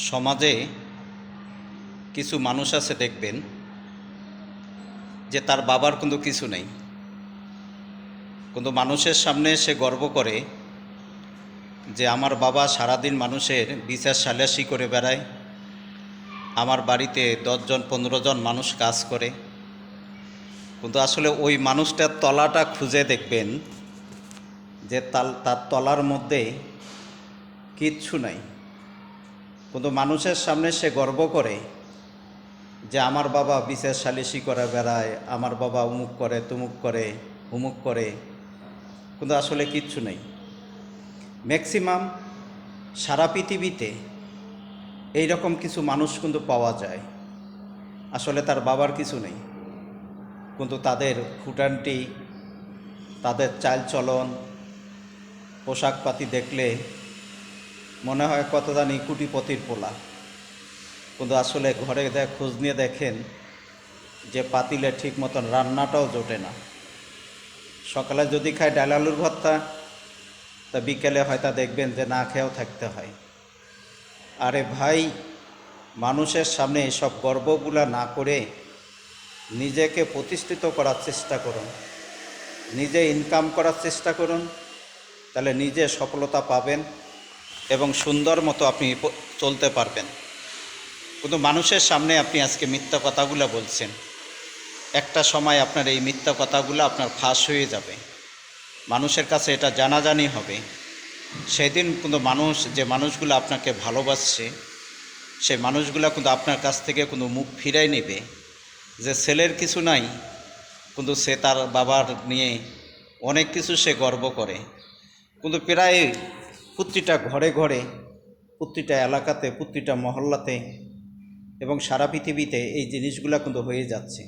সমাজে কিছু মানুষ আছে দেখবেন যে তার বাবার কিন্তু কিছু নেই, কিন্তু মানুষের সামনে সে গর্ব করে যে আমার বাবা সারাদিন মানুষের বিচার সালিশি করে বেড়ায়, আমার বাড়িতে 10 জন 15 জন মানুষ কাজ করে। কিন্তু আসলে ওই মানুষটার তলাটা খুঁজে দেখবেন যে তার তলার মধ্যে কিচ্ছু নাই। কিন্তু মানুষের সামনে সে গর্ব করে যে আমার বাবা বিচার সালিশি করে বেড়ায়, আমার বাবা অমুক করে তুমুক করে অমুক করে, কিন্তু আসলে কিচ্ছু নেই। ম্যাক্সিমাম সারা পৃথিবীতে এই রকম কিছু মানুষ কিন্তু পাওয়া যায়, আসলে তার বাবার কিছু নেই, কিন্তু তাদের খুঁটানটি, তাদের চালচলন, পোশাকপাতি দেখলে মনে হয় কত জানি কোটিপতির পোলা, কিন্তু আসলে ঘরে খোঁজ নিয়ে দেখেন যে পাতিলে ঠিক মতন রান্নাটাও জোটে না। সকালে যদি খায় ডাল আলুর ভর্তা, তা বিকেলে হয়তো দেখবেন যে না খেয়েও থাকতে হয়। আরে ভাই, মানুষের সামনে এসব গর্বগুলা না করে নিজেকে প্রতিষ্ঠিত করার চেষ্টা করুন, নিজে ইনকাম করার চেষ্টা করুন, তাহলে নিজে সফলতা পাবেন এবং সুন্দর মতো আপনি চলতে পারবেন। কিন্তু মানুষের সামনে আপনি আজকে মিথ্যা কথাগুলো বলছেন, একটা সময় আপনার এই মিথ্যা কথাগুলো আপনার ফাঁস হয়ে যাবে, মানুষের কাছে এটা জানাজানি হবে। সেদিন কিন্তু যে মানুষগুলো আপনাকে ভালোবাসছে, সেই মানুষগুলো কিন্তু আপনার কাছ থেকে কিন্তু মুখ ফিরাই নেবে। যে ছেলের কিছু নাই, কিন্তু সে তার বাবার নিয়ে অনেক কিছু সে গর্ব করে, কিন্তু প্রায় প্রতিটা ঘরে ঘরে, প্রতিটা এলাকাতে, প্রতিটা মহল্লাতে এবং সারা পৃথিবীতে এই জিনিসগুলো কিন্তু হয়ে যাচ্ছে।